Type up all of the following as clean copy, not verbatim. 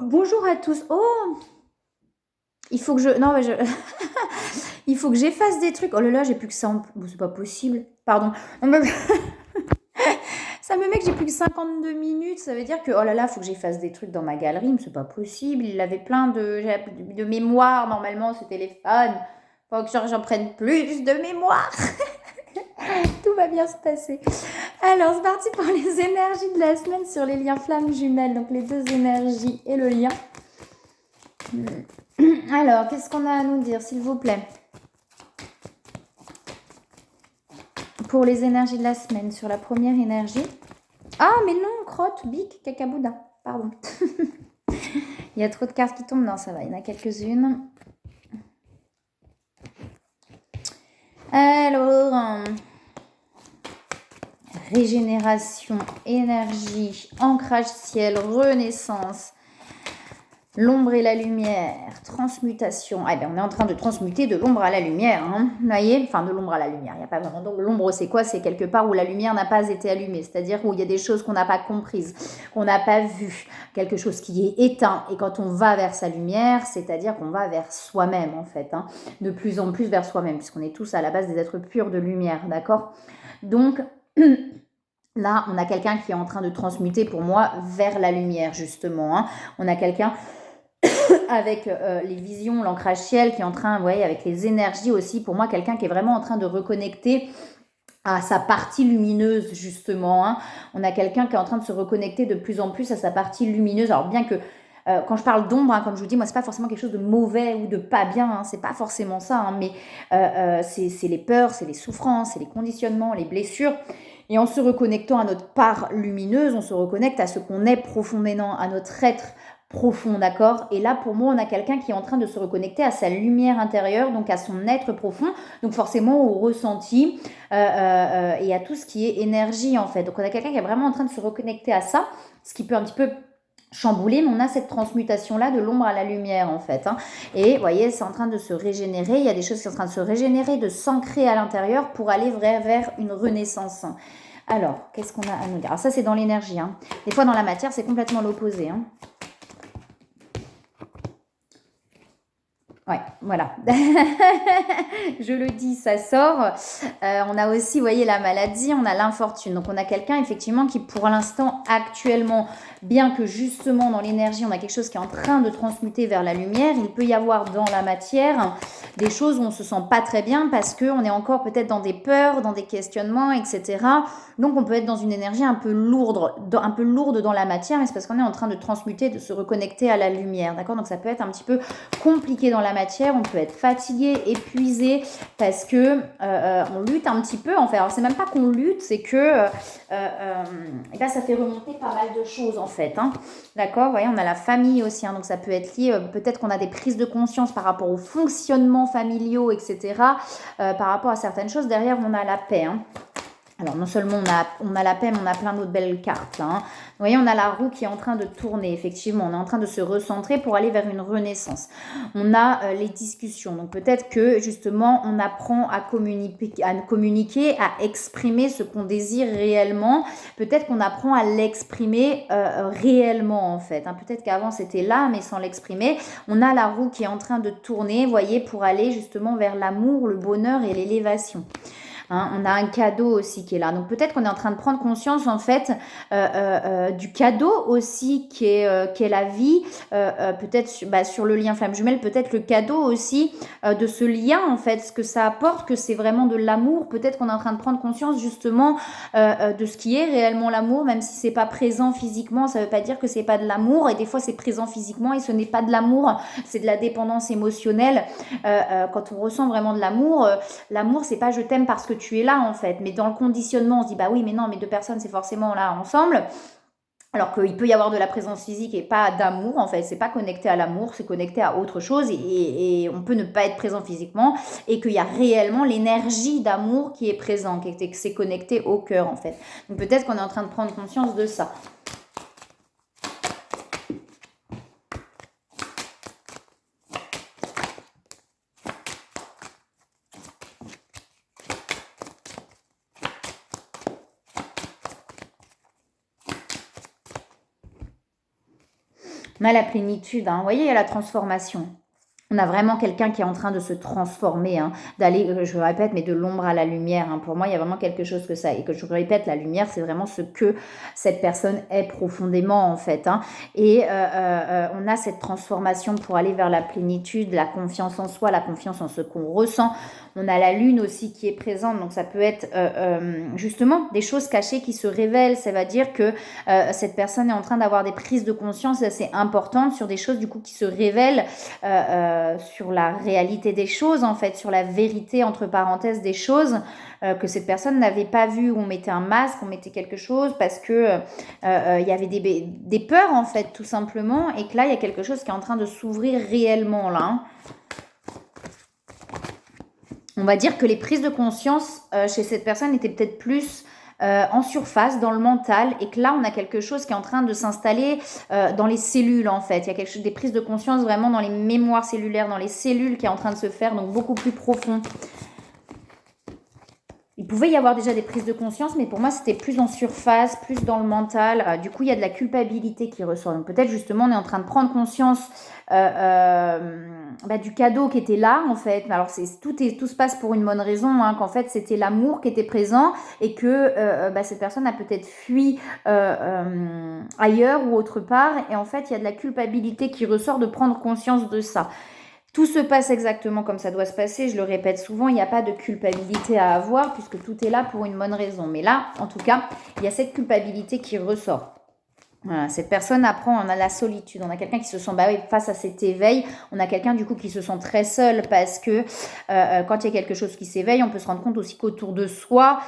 Bonjour à tous. Oh, il faut que je... Non, mais je... il faut que j'efface des trucs. Oh là là, j'ai plus que ça. Bon, c'est pas possible. Pardon. Non, mais... ça me met que j'ai plus que 52 minutes. Ça veut dire que, oh là là, il faut que j'efface des trucs dans ma galerie. Mais c'est pas possible. Il avait plein de mémoire, normalement, ce téléphone. Faut que j'en prenne plus de mémoire. Tout va bien se passer. Alors, c'est parti pour les énergies de la semaine sur les liens flammes jumelles. Donc, les deux énergies et le lien. Alors, qu'est-ce qu'on a à nous dire, s'il vous plaît? Pour les énergies de la semaine, sur la première énergie. Ah, mais non, crotte, bic, cacaboudin. Pardon. Il y a trop de cartes qui tombent. Non, ça va, il y en a quelques-unes. Alors, régénération, énergie, ancrage ciel, renaissance. L'ombre et la lumière, transmutation. Ah ben on est en train de transmuter de l'ombre à la lumière. Hein. Vous voyez, enfin de l'ombre à la lumière. Il n'y a pas vraiment d'ombre. L'ombre, c'est quoi? C'est quelque part où la lumière n'a pas été allumée. C'est-à-dire où il y a des choses qu'on n'a pas comprises, qu'on n'a pas vues. Quelque chose qui est éteint. Et quand on va vers sa lumière, c'est-à-dire qu'on va vers soi-même en fait. Hein. De plus en plus vers soi-même, puisqu'on est tous à la base des êtres purs de lumière. D'accord? Donc... Là, on a quelqu'un qui est en train de transmuter pour moi vers la lumière, justement. Hein. On a quelqu'un avec les visions, l'ancrage ciel qui est en train, ouais, avec les énergies aussi, pour moi, quelqu'un qui est vraiment en train de reconnecter à sa partie lumineuse, justement. Hein. On a quelqu'un qui est en train de se reconnecter de plus en plus à sa partie lumineuse. Alors, bien que quand je parle d'ombre, hein, comme je vous dis, moi, c'est pas forcément quelque chose de mauvais ou de pas bien, hein, c'est pas forcément ça, hein, mais c'est les peurs, c'est les souffrances, c'est les conditionnements, les blessures. Et en se reconnectant à notre part lumineuse, on se reconnecte à ce qu'on est profondément, à notre être profond, d'accord? Et là, pour moi, on a quelqu'un qui est en train de se reconnecter à sa lumière intérieure, donc à son être profond, donc forcément au ressenti et à tout ce qui est énergie, en fait. Donc, on a quelqu'un qui est vraiment en train de se reconnecter à ça, ce qui peut un petit peu chambouler, mais on a cette transmutation-là de l'ombre à la lumière, en fait. Hein. Et vous voyez, c'est en train de se régénérer, il y a des choses qui sont en train de se régénérer, de s'ancrer à l'intérieur pour aller vers une renaissance. Alors, qu'est-ce qu'on a à nous dire? Alors ça, c'est dans l'énergie. Hein. Des fois, dans la matière, c'est complètement l'opposé. Hein. Ouais, voilà. Je le dis, ça sort. On a aussi, vous voyez, la maladie, on a l'infortune. Donc, on a quelqu'un, effectivement, qui, pour l'instant, actuellement, bien que justement, dans l'énergie, on a quelque chose qui est en train de transmuter vers la lumière, il peut y avoir dans la matière des choses où on se sent pas très bien parce qu'on est encore peut-être dans des peurs, dans des questionnements, etc. Donc, on peut être dans une énergie un peu lourde dans la matière, mais c'est parce qu'on est en train de transmuter, de se reconnecter à la lumière, d'accord? Donc, ça peut être un petit peu compliqué dans la matière, on peut être fatigué, épuisé, parce que on lutte un petit peu, en fait. Alors, c'est même pas qu'on lutte, c'est que et là, ça fait remonter pas mal de choses, en fait. Hein. D'accord? Vous voyez, on a la famille aussi, hein, donc ça peut être lié, peut-être qu'on a des prises de conscience par rapport au fonctionnement familiaux, etc., par rapport à certaines choses. Derrière, on a la paix. Hein. Alors, non seulement on a la paix, mais on a plein d'autres belles cartes. Hein. Vous voyez, on a la roue qui est en train de tourner, effectivement. On est en train de se recentrer pour aller vers une renaissance. On a les discussions. Donc, peut-être que, justement, on apprend à communiquer, à exprimer ce qu'on désire réellement. Peut-être qu'on apprend à l'exprimer réellement, en fait. Hein. Peut-être qu'avant, c'était là, mais sans l'exprimer. On a la roue qui est en train de tourner, vous voyez, pour aller, justement, vers l'amour, le bonheur et l'élévation. Hein, on a un cadeau aussi qui est là. Donc peut-être qu'on est en train de prendre conscience en fait du cadeau aussi qui est la vie. Peut-être sur le lien flamme jumelle, peut-être le cadeau aussi de ce lien en fait, ce que ça apporte, que c'est vraiment de l'amour. Peut-être qu'on est en train de prendre conscience justement de ce qui est réellement l'amour, même si c'est pas présent physiquement, ça veut pas dire que c'est pas de l'amour. Et des fois c'est présent physiquement et ce n'est pas de l'amour, c'est de la dépendance émotionnelle. Quand on ressent vraiment de l'amour, l'amour c'est pas je t'aime parce que tu es là en fait, mais dans le conditionnement on se dit bah oui mais non mais deux personnes c'est forcément là ensemble, alors qu'il peut y avoir de la présence physique et pas d'amour en fait, c'est pas connecté à l'amour, c'est connecté à autre chose et on peut ne pas être présent physiquement et qu'il y a réellement l'énergie d'amour qui est présente, que c'est connecté au cœur en fait. Donc peut-être qu'on est en train de prendre conscience de ça. On a la plénitude, hein. Vous voyez, il y a la transformation. On a vraiment quelqu'un qui est en train de se transformer, hein, d'aller, je répète, mais de l'ombre à la lumière. Hein. Pour moi, il y a vraiment quelque chose que ça. Et que je répète, la lumière, c'est vraiment ce que cette personne est profondément, en fait. Hein. Et on a cette transformation pour aller vers la plénitude, la confiance en soi, la confiance en ce qu'on ressent. On a la lune aussi qui est présente, donc ça peut être justement des choses cachées qui se révèlent. Ça va dire que cette personne est en train d'avoir des prises de conscience assez importantes sur des choses du coup qui se révèlent sur la réalité des choses, en fait, sur la vérité, entre parenthèses, des choses que cette personne n'avait pas vu, où on mettait un masque, on mettait quelque chose, parce que il y avait des peurs, en fait, tout simplement, et que là, il y a quelque chose qui est en train de s'ouvrir réellement, là. Hein. On va dire que les prises de conscience chez cette personne étaient peut-être plus en surface, dans le mental, et que là, on a quelque chose qui est en train de s'installer dans les cellules, en fait. Il y a quelque chose, des prises de conscience vraiment dans les mémoires cellulaires, dans les cellules qui est en train de se faire, donc beaucoup plus profond. Il pouvait y avoir déjà des prises de conscience, mais pour moi, c'était plus en surface, plus dans le mental. Du coup, il y a de la culpabilité qui ressort. Donc peut-être justement, on est en train de prendre conscience du cadeau qui était là, en fait. Alors tout se passe pour une bonne raison, hein, qu'en fait, c'était l'amour qui était présent et que cette personne a peut-être fui ailleurs ou autre part. Et en fait, il y a de la culpabilité qui ressort de prendre conscience de ça. Tout se passe exactement comme ça doit se passer. Je le répète souvent, il n'y a pas de culpabilité à avoir puisque tout est là pour une bonne raison. Mais là, en tout cas, il y a cette culpabilité qui ressort. Voilà, cette personne apprend, on a la solitude, on a quelqu'un qui se sent face à cet éveil, on a quelqu'un du coup qui se sent très seul parce que quand il y a quelque chose qui s'éveille, on peut se rendre compte aussi qu'autour de soi,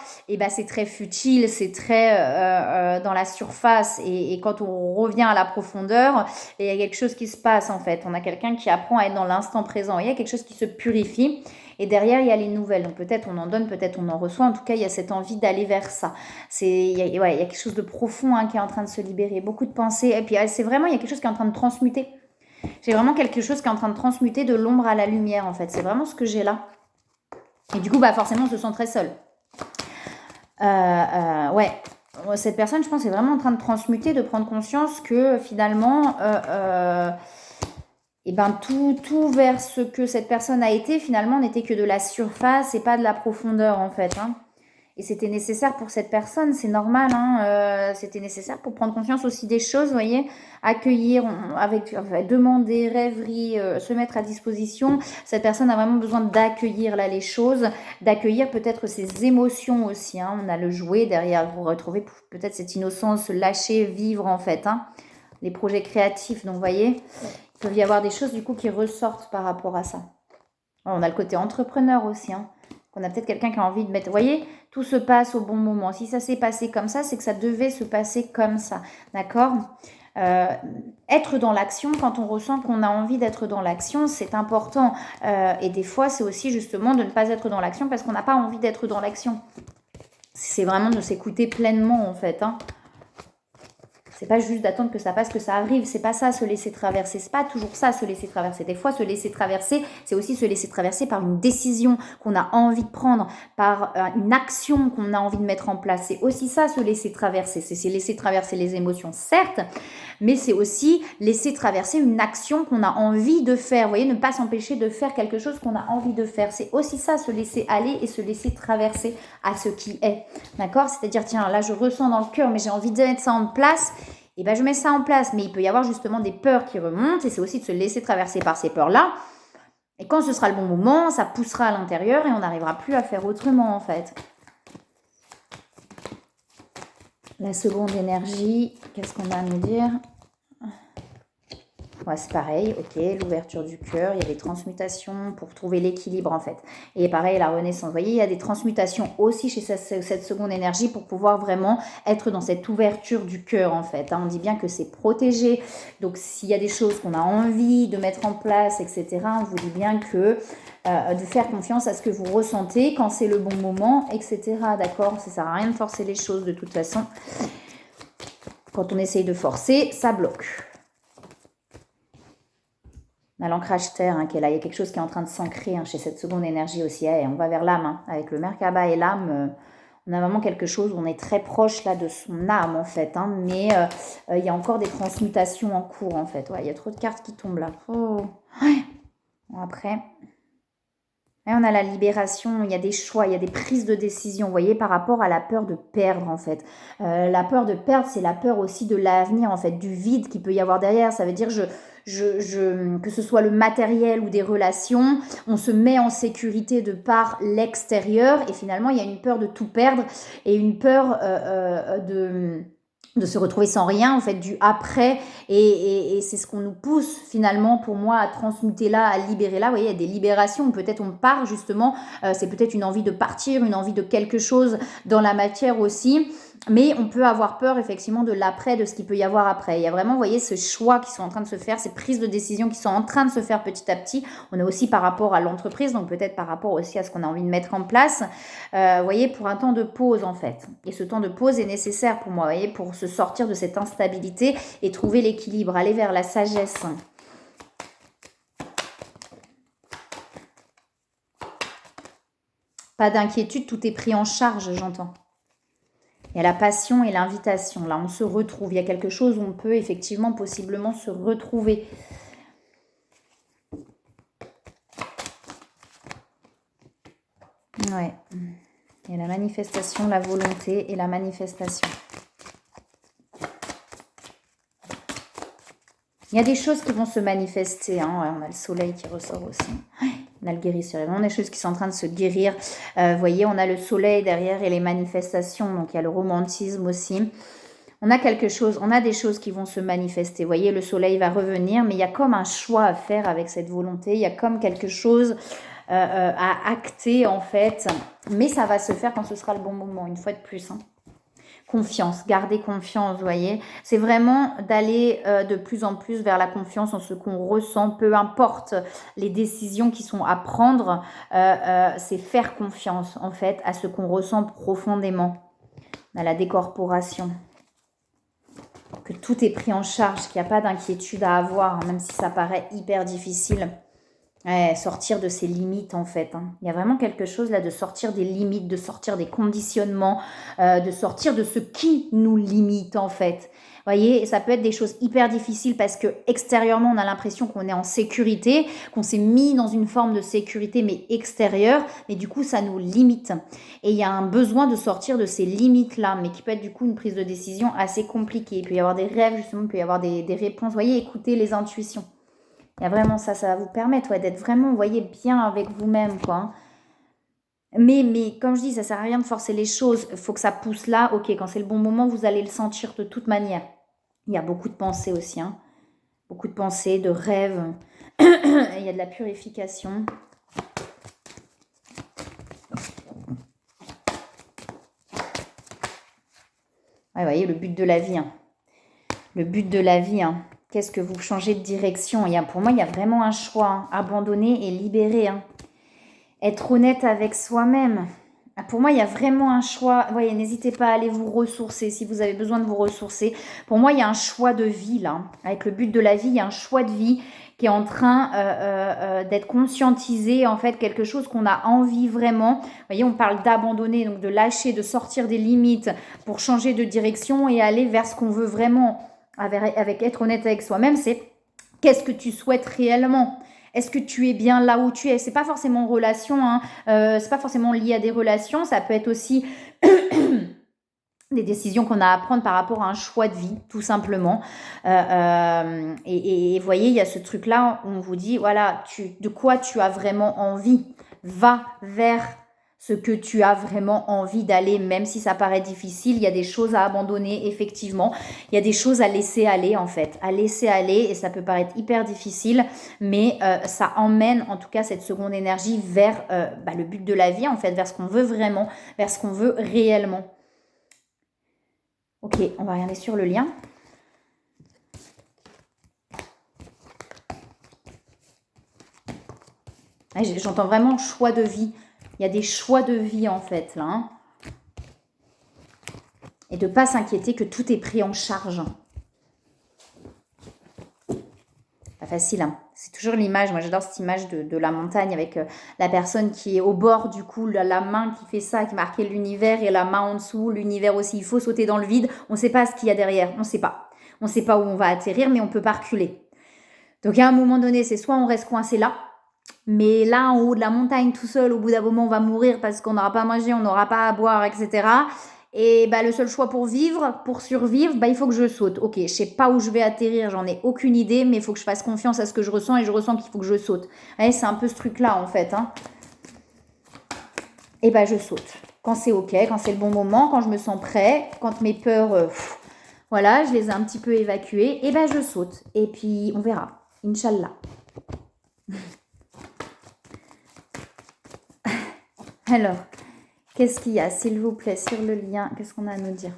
c'est très futile, c'est très dans la surface et quand on revient à la profondeur, il y a quelque chose qui se passe en fait, on a quelqu'un qui apprend à être dans l'instant présent, il y a quelque chose qui se purifie. Et derrière, il y a les nouvelles. Donc peut-être on en donne, peut-être on en reçoit. En tout cas, il y a cette envie d'aller vers ça. Il y a quelque chose de profond qui est en train de se libérer. Beaucoup de pensées. Et puis c'est vraiment, il y a quelque chose qui est en train de transmuter. J'ai vraiment quelque chose qui est en train de transmuter de l'ombre à la lumière, en fait. C'est vraiment ce que j'ai là. Et du coup, forcément, on se sent très seul. Cette personne, je pense, est vraiment en train de transmuter, de prendre conscience que finalement... tout vers ce que cette personne a été, finalement, n'était que de la surface et pas de la profondeur, en fait. Hein. Et c'était nécessaire pour cette personne, c'est normal. Hein, c'était nécessaire pour prendre conscience aussi des choses, vous voyez. Accueillir, demander, rêverie, se mettre à disposition. Cette personne a vraiment besoin d'accueillir là les choses, d'accueillir peut-être ses émotions aussi. Hein. On a le jouet derrière, vous retrouvez peut-être cette innocence, lâcher, vivre, en fait. Hein. Les projets créatifs, donc vous voyez. Il peut y avoir des choses du coup qui ressortent par rapport à ça. On a le côté entrepreneur aussi. Hein. On a peut-être quelqu'un qui a envie de mettre... Vous voyez, tout se passe au bon moment. Si ça s'est passé comme ça, c'est que ça devait se passer comme ça. D'accord être dans l'action, quand on ressent qu'on a envie d'être dans l'action, c'est important. Et des fois, c'est aussi justement de ne pas être dans l'action parce qu'on n'a pas envie d'être dans l'action. C'est vraiment de s'écouter pleinement en fait. Hein. C'est pas juste d'attendre que ça passe, que ça arrive. C'est pas ça, se laisser traverser. C'est pas toujours ça, se laisser traverser. Des fois, se laisser traverser, c'est aussi se laisser traverser par une décision qu'on a envie de prendre, par une action qu'on a envie de mettre en place. C'est aussi ça, se laisser traverser. C'est laisser traverser les émotions, certes, mais c'est aussi laisser traverser une action qu'on a envie de faire. Vous voyez, ne pas s'empêcher de faire quelque chose qu'on a envie de faire. C'est aussi ça, se laisser aller et se laisser traverser à ce qui est. D'accord ? C'est-à-dire, tiens, là, je ressens dans le cœur, mais j'ai envie de mettre ça en place. Et je mets ça en place. Mais il peut y avoir justement des peurs qui remontent. Et c'est aussi de se laisser traverser par ces peurs-là. Et quand ce sera le bon moment, ça poussera à l'intérieur et on n'arrivera plus à faire autrement, en fait. La seconde énergie, qu'est-ce qu'on a à nous dire ? Ouais, c'est pareil, ok, l'ouverture du cœur, il y a des transmutations pour trouver l'équilibre en fait. Et pareil, la renaissance, vous voyez, il y a des transmutations aussi chez cette seconde énergie pour pouvoir vraiment être dans cette ouverture du cœur en fait. Hein, on dit bien que c'est protégé, donc s'il y a des choses qu'on a envie de mettre en place, etc., on vous dit bien que de faire confiance à ce que vous ressentez quand c'est le bon moment, etc., d'accord ? Ça sert à rien de forcer les choses de toute façon. Quand on essaye de forcer, ça bloque. On a l'ancrage terre qui est là. Il y a quelque chose qui est en train de s'ancrer chez cette seconde énergie aussi. On va vers l'âme. Avec le Merkaba et l'âme, On a vraiment quelque chose où on est très proche là de son âme en fait. Hein, mais il y a encore des transmutations en cours en fait. Ouais, il y a trop de cartes qui tombent là. Oh. Ouais. Bon, après... Et on a la libération, il y a des choix, il y a des prises de décision, vous voyez, par rapport à la peur de perdre, en fait. La peur de perdre, c'est la peur aussi de l'avenir, en fait, du vide qu'il peut y avoir derrière. Ça veut dire que ce soit le matériel ou des relations, on se met en sécurité de par l'extérieur et finalement, il y a une peur de tout perdre et une peur de se retrouver sans rien, en fait, du après. Et c'est ce qu'on nous pousse, finalement, pour moi, à transmuter là, à libérer là. Vous voyez, il y a des libérations. Peut-être on part, justement. C'est peut-être une envie de partir, une envie de quelque chose dans la matière aussi. Mais on peut avoir peur, effectivement, de l'après, de ce qu'il peut y avoir après. Il y a vraiment, vous voyez, ce choix qui sont en train de se faire, ces prises de décision qui sont en train de se faire petit à petit. On est aussi par rapport à l'entreprise, donc peut-être par rapport aussi à ce qu'on a envie de mettre en place. Vous voyez, pour un temps de pause, en fait. Et ce temps de pause est nécessaire pour moi, vous voyez, pour se sortir de cette instabilité et trouver l'équilibre, aller vers la sagesse. Pas d'inquiétude, tout est pris en charge, j'entends. Il y a la passion et l'invitation. Là, on se retrouve. Il y a quelque chose où on peut effectivement, possiblement se retrouver. Ouais. Il y a la manifestation, la volonté et la manifestation. Il y a des choses qui vont se manifester. Hein. Ouais, on a le soleil qui ressort aussi. On a le guérisseur. Il y a vraiment des choses qui sont en train de se guérir. Vous voyez, on a le soleil derrière et les manifestations. Donc, il y a le romantisme aussi. On a quelque chose, on a des choses qui vont se manifester. Vous voyez, le soleil va revenir, mais il y a comme un choix à faire avec cette volonté. Il y a comme quelque chose à acter, en fait. Mais ça va se faire quand ce sera le bon moment, une fois de plus. Hein. Confiance, garder confiance, vous voyez. C'est vraiment d'aller de plus en plus vers la confiance en ce qu'on ressent, peu importe les décisions qui sont à prendre, c'est faire confiance en fait à ce qu'on ressent profondément. On a la décorporation, que tout est pris en charge, qu'il n'y a pas d'inquiétude à avoir, hein, même si ça paraît hyper difficile. Ouais, sortir de ses limites en fait. Hein. Il y a vraiment quelque chose là de sortir des limites, de sortir des conditionnements, de sortir de ce qui nous limite en fait. Vous voyez, ça peut être des choses hyper difficiles parce que extérieurement on a l'impression qu'on est en sécurité, qu'on s'est mis dans une forme de sécurité mais extérieure, mais du coup ça nous limite. Et il y a un besoin de sortir de ces limites là, mais qui peut être du coup une prise de décision assez compliquée. Il peut y avoir des rêves justement, il peut y avoir des réponses. Vous voyez, écoutez les intuitions. Il y a vraiment ça va vous permettre d'être vraiment, vous voyez, bien avec vous-même, quoi. Mais comme je dis, ça ne sert à rien de forcer les choses. Il faut que ça pousse là. Ok, quand c'est le bon moment, vous allez le sentir de toute manière. Il y a beaucoup de pensées aussi. Hein. Beaucoup de pensées, de rêves. Il y a de la purification. Ouais, vous voyez, le but de la vie. Hein. Le but de la vie, hein. Qu'est-ce que vous changez de direction? Pour moi, il y a vraiment un choix. Hein. Abandonner et libérer. Hein. Être honnête avec soi-même. Pour moi, il y a vraiment un choix. Vous voyez, n'hésitez pas à aller vous ressourcer si vous avez besoin de vous ressourcer. Pour moi, il y a un choix de vie là. Avec le but de la vie, il y a un choix de vie qui est en train d'être conscientisé. En fait, quelque chose qu'on a envie vraiment. Vous voyez, on parle d'abandonner, donc de lâcher, de sortir des limites pour changer de direction et aller vers ce qu'on veut vraiment. Avec être honnête avec soi-même, c'est qu'est-ce que tu souhaites réellement? Est-ce que tu es bien là où tu es? C'est pas forcément relation, hein, c'est pas forcément lié à des relations, ça peut être aussi des décisions qu'on a à prendre par rapport à un choix de vie, tout simplement. Et vous voyez, il y a ce truc-là, on vous dit, voilà, de quoi tu as vraiment envie? Va vers ce que tu as vraiment envie d'aller, même si ça paraît difficile. Il y a des choses à abandonner, effectivement. Il y a des choses à laisser aller, en fait. À laisser aller, et ça peut paraître hyper difficile, mais ça emmène, en tout cas, cette seconde énergie vers le but de la vie, en fait, vers ce qu'on veut vraiment, vers ce qu'on veut réellement. Ok, on va regarder sur le lien. J'entends vraiment choix de vie. Il y a des choix de vie en fait là. Hein. Et de ne pas s'inquiéter que tout est pris en charge. Pas facile, hein. C'est toujours l'image, moi j'adore cette image de la montagne avec la personne qui est au bord, du coup, la main qui fait ça, qui marquait l'univers et la main en dessous, l'univers aussi. Il faut sauter dans le vide, on ne sait pas ce qu'il y a derrière, on ne sait pas. On ne sait pas où on va atterrir, mais on ne peut pas reculer. Donc à un moment donné, c'est soit on reste coincé là, mais là en haut de la montagne tout seul, au bout d'un moment on va mourir parce qu'on n'aura pas à manger, on n'aura pas à boire, etc. Et bah, le seul choix pour vivre, pour survivre, bah, il faut que je saute. Ok, je sais pas où je vais atterrir, j'en ai aucune idée, mais il faut que je fasse confiance à ce que je ressens et je ressens qu'il faut que je saute. Ouais, c'est un peu ce truc-là en fait. Hein. Et bah je saute. Quand c'est ok, quand c'est le bon moment, quand je me sens prêt, quand mes peurs, voilà, je les ai un petit peu évacuées, et bah je saute. Et puis on verra. Inch'Allah. Alors, qu'est-ce qu'il y a, s'il vous plaît, sur le lien? Qu'est-ce qu'on a à nous dire?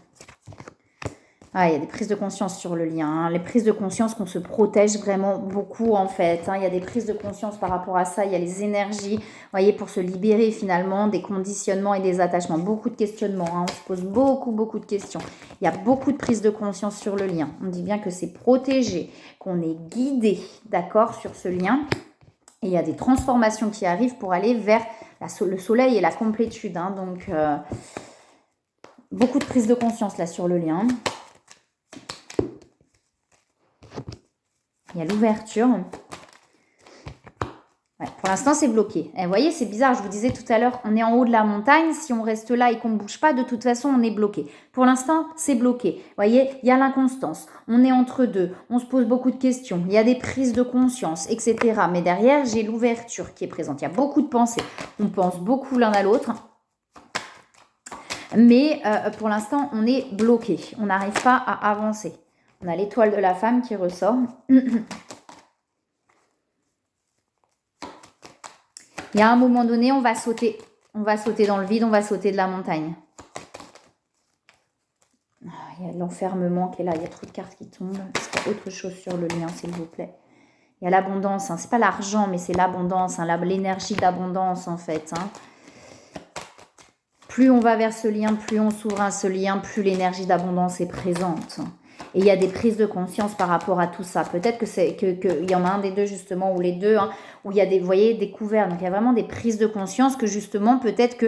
Ah, il y a des prises de conscience sur le lien. Hein. Les prises de conscience qu'on se protège vraiment beaucoup, en fait. Hein. Il y a des prises de conscience par rapport à ça. Il y a les énergies, vous voyez, pour se libérer, finalement, des conditionnements et des attachements. Beaucoup de questionnements. Hein. On se pose beaucoup de questions. Il y a beaucoup de prises de conscience sur le lien. On dit bien que c'est protégé, qu'on est guidé, d'accord, sur ce lien. Et il y a des transformations qui arrivent pour aller vers le soleil et la complétude. Hein. Donc, beaucoup de prises de conscience, là, sur le lien. Il y a l'ouverture. Ouais, pour l'instant, c'est bloqué. Et vous voyez, c'est bizarre. Je vous disais tout à l'heure, on est en haut de la montagne. Si on reste là et qu'on ne bouge pas, de toute façon, on est bloqué. Pour l'instant, c'est bloqué. Vous voyez, il y a l'inconstance. On est entre deux. On se pose beaucoup de questions. Il y a des prises de conscience, etc. Mais derrière, j'ai l'ouverture qui est présente. Il y a beaucoup de pensées. On pense beaucoup l'un à l'autre. Mais pour l'instant, on est bloqué. On n'arrive pas à avancer. On a l'étoile de la femme qui ressort. Il y a un moment donné, on va sauter. On va sauter dans le vide, on va sauter de la montagne. Il y a l'enfermement qui est là. Il y a trop de cartes qui tombent. Est-ce qu'il y a autre chose sur le lien, s'il vous plaît? Il y a l'abondance. Hein. Ce n'est pas l'argent, mais c'est l'abondance. Hein. L'énergie d'abondance, en fait. Hein. Plus on va vers ce lien, plus on s'ouvre à ce lien, plus l'énergie d'abondance est présente. Et il y a des prises de conscience par rapport à tout ça. Peut-être qu'il y en a un des deux, justement, ou les deux, hein, où il y a des, vous voyez, découvertes. Donc, il y a vraiment des prises de conscience que, justement, peut-être que,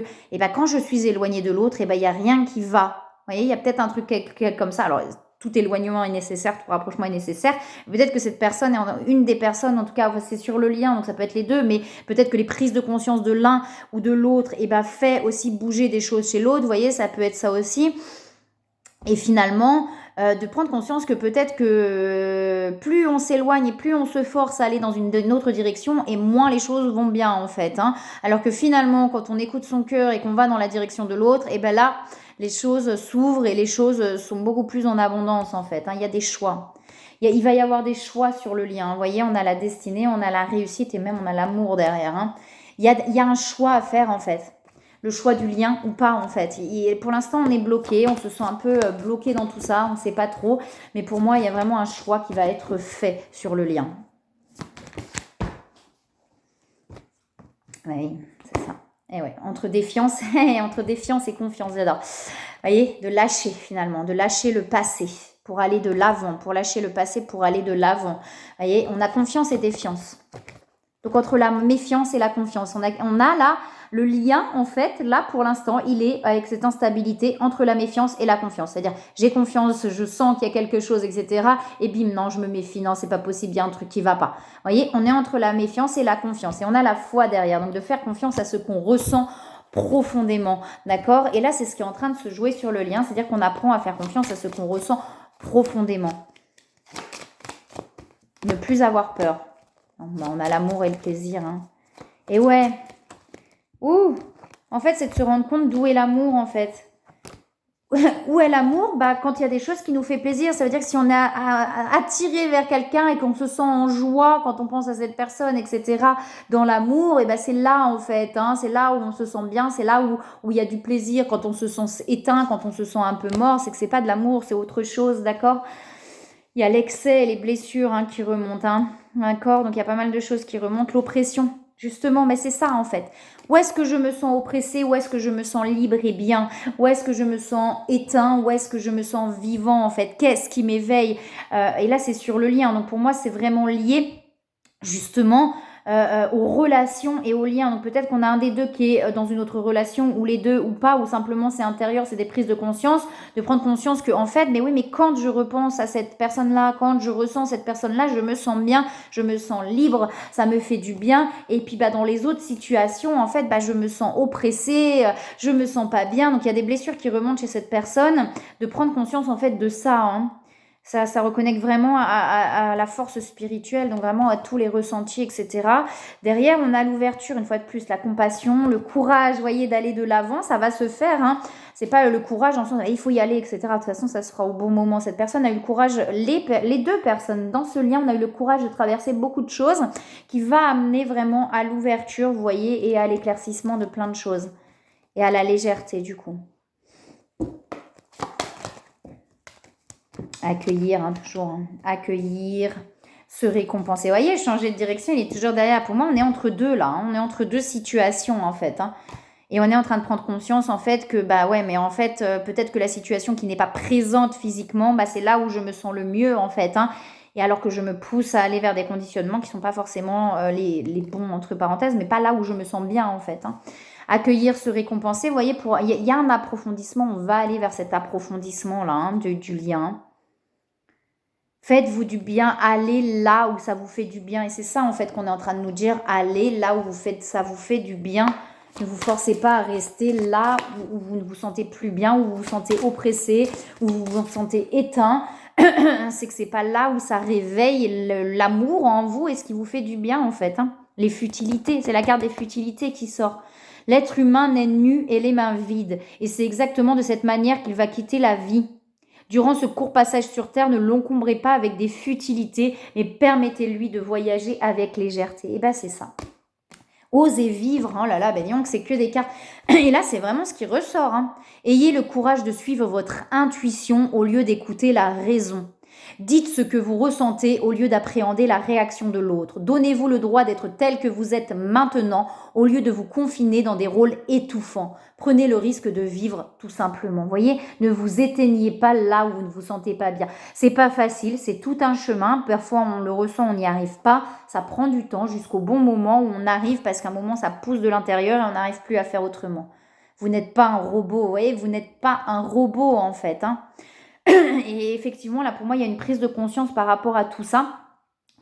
quand je suis éloignée de l'autre, il n'y a rien qui va. Vous voyez, il y a peut-être un truc comme ça. Alors, tout éloignement est nécessaire, tout rapprochement est nécessaire. Peut-être que cette personne, une des personnes, en tout cas, c'est sur le lien, donc ça peut être les deux, mais peut-être que les prises de conscience de l'un ou de l'autre, fait aussi bouger des choses chez l'autre. Vous voyez, ça peut être ça aussi. Et finalement, de prendre conscience que peut-être que plus on s'éloigne et plus on se force à aller dans une autre direction et moins les choses vont bien en fait. Hein. Alors que finalement, quand on écoute son cœur et qu'on va dans la direction de l'autre, là, les choses s'ouvrent et les choses sont beaucoup plus en abondance en fait. Hein. Il y a des choix. Il va y avoir des choix sur le lien. Vous voyez, on a la destinée, on a la réussite et même on a l'amour derrière. Hein. Il y a un choix à faire en fait. Le choix du lien ou pas en fait. Et pour l'instant, on est bloqué, on se sent un peu bloqué dans tout ça, on ne sait pas trop. Mais pour moi, il y a vraiment un choix qui va être fait sur le lien. Oui, c'est ça. Et ouais, entre défiance et confiance, j'adore. Vous voyez, de lâcher finalement, de lâcher le passé pour aller de l'avant, pour lâcher le passé pour aller de l'avant. Vous voyez, on a confiance et défiance. Donc entre la méfiance et la confiance, on a là le lien, en fait, là pour l'instant, il est avec cette instabilité entre la méfiance et la confiance. C'est-à-dire, j'ai confiance, je sens qu'il y a quelque chose, etc. Et bim, non, je me méfie, non, c'est pas possible, il y a un truc qui va pas. Vous voyez, on est entre la méfiance et la confiance. Et on a la foi derrière, donc de faire confiance à ce qu'on ressent profondément, d'accord? Et là, c'est ce qui est en train de se jouer sur le lien, c'est-à-dire qu'on apprend à faire confiance à ce qu'on ressent profondément. Ne plus avoir peur. On a l'amour et le plaisir. Hein. Et ouais. En fait, c'est de se rendre compte d'où est l'amour, en fait. Où est l'amour? Quand il y a des choses qui nous font plaisir, ça veut dire que si on est attiré vers quelqu'un et qu'on se sent en joie quand on pense à cette personne, etc., dans l'amour, c'est là, en fait. Hein, c'est là où on se sent bien, c'est là où il y a du plaisir. Quand on se sent éteint, quand on se sent un peu mort, c'est que c'est pas de l'amour, c'est autre chose, d'accord? Il y a l'excès et les blessures qui remontent, hein, d'accord? Donc, il y a pas mal de choses qui remontent. L'oppression, justement, mais c'est ça, en fait. Où est-ce que je me sens oppressée? Où est-ce que je me sens libre et bien? Où est-ce que je me sens éteint? Où est-ce que je me sens vivant, en fait? Qu'est-ce qui m'éveille? Et là, c'est sur le lien. Donc, pour moi, c'est vraiment lié justement aux relations et aux liens. Donc peut-être qu'on a un des deux qui est dans une autre relation, ou les deux, ou pas, ou simplement c'est intérieur, c'est des prises de conscience, de prendre conscience que en fait, mais oui, mais quand je repense à cette personne-là, quand je ressens cette personne-là, je me sens bien, je me sens libre, ça me fait du bien. Et puis dans les autres situations, en fait, je me sens oppressée, je me sens pas bien. Donc il y a des blessures qui remontent chez cette personne, de prendre conscience en fait de ça, hein. Ça reconnecte vraiment à la force spirituelle, donc vraiment à tous les ressentis, etc. Derrière, on a l'ouverture, une fois de plus, la compassion, le courage, voyez, d'aller de l'avant, ça va se faire, hein. C'est pas le courage dans le sens, il faut y aller, etc. De toute façon, ça se fera au bon moment. Cette personne a eu le courage, les deux personnes dans ce lien, on a eu le courage de traverser beaucoup de choses qui va amener vraiment à l'ouverture, vous voyez, et à l'éclaircissement de plein de choses. Et à la légèreté, du coup. Accueillir, hein, toujours. Hein. Accueillir, se récompenser. Vous voyez, changer de direction, il est toujours derrière. Pour moi, on est entre deux, là. Hein. On est entre deux situations, en fait. Hein. Et on est en train de prendre conscience, en fait, que, ouais, mais en fait, peut-être que la situation qui n'est pas présente physiquement, c'est là où je me sens le mieux, en fait. Hein. Et alors que je me pousse à aller vers des conditionnements qui ne sont pas forcément les bons, entre parenthèses, mais pas là où je me sens bien, en fait. Hein. Accueillir, se récompenser, vous voyez, il y a un approfondissement, on va aller vers cet approfondissement-là, hein, du lien. Faites-vous du bien, allez là où ça vous fait du bien. Et c'est ça, en fait, qu'on est en train de nous dire. Allez là où ça vous fait du bien. Ne vous forcez pas à rester là où vous ne vous sentez plus bien, où vous vous sentez oppressé, où vous vous sentez éteint. C'est que c'est pas là où ça réveille l'amour en vous et ce qui vous fait du bien, en fait. Hein. Les futilités, c'est la carte des futilités qui sort. L'être humain naît nu et les mains vides. Et c'est exactement de cette manière qu'il va quitter la vie. Durant ce court passage sur Terre, ne l'encombrez pas avec des futilités, mais permettez-lui de voyager avec légèreté. Et c'est ça. Osez vivre, oh là là, disons que c'est que des cartes. Et là, c'est vraiment ce qui ressort. Hein. Ayez le courage de suivre votre intuition au lieu d'écouter la raison. Dites ce que vous ressentez au lieu d'appréhender la réaction de l'autre. Donnez-vous le droit d'être tel que vous êtes maintenant au lieu de vous confiner dans des rôles étouffants. Prenez le risque de vivre tout simplement. Voyez, ne vous éteignez pas là où vous ne vous sentez pas bien. C'est pas facile, c'est tout un chemin. Parfois on le ressent, on n'y arrive pas. Ça prend du temps jusqu'au bon moment où on arrive parce qu'à un moment ça pousse de l'intérieur et on n'arrive plus à faire autrement. Vous n'êtes pas un robot, vous voyez, vous n'êtes pas un robot en fait. Hein. Et effectivement, là, pour moi, il y a une prise de conscience par rapport à tout ça,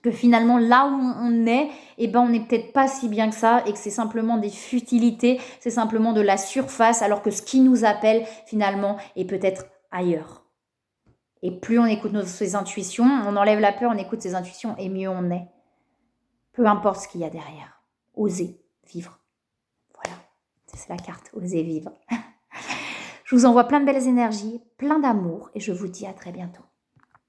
que finalement, là où on est, on n'est peut-être pas si bien que ça, et que c'est simplement des futilités, c'est simplement de la surface, alors que ce qui nous appelle, finalement, est peut-être ailleurs. Et plus on écoute ses intuitions, on enlève la peur, on écoute ses intuitions, et mieux on est. Peu importe ce qu'il y a derrière. Osez vivre. Voilà, c'est la carte, osez vivre. Je vous envoie plein de belles énergies, plein d'amour et je vous dis à très bientôt.